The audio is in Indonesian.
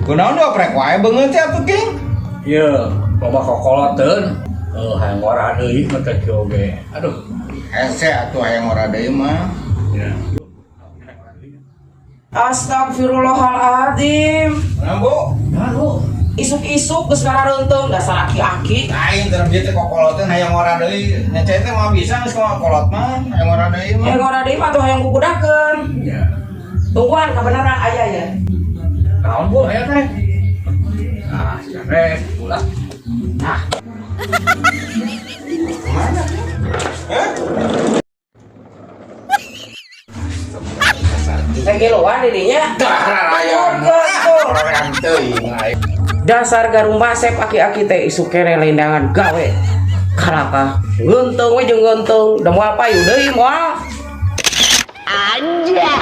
Kunaon dioprek wae beungeut teh atuh King. Iya, loba kokoloteun. Hayang ora deui mah teh oge. Aduh. Hese atuh hayang ora deui mah. Ya. Astagfirullahaladzim. Nah, Bu. Aduh. Isuk-isuk geus ngarareunteung dasar aki-aki. Aing teh bieu teh kokoloteun hayang ora deui. Nya cai teh mah bisa geus kolot mah hayang ora deui mah. Yang ora deui mah atuh hayang kubudakeun. Ya. Tungguan kabeneran aya ya. Naon Bu aya teh? Nah, jare ulah. Nah, Mana? Hah? Tegeloan didinya. Rarayan. Orang teuing lain. Dasar garung basep aki-aki teh isuk kere lendangan gawe. Kalaka geunteung we jeung geunteung, da moal payu deui moal. Anjay.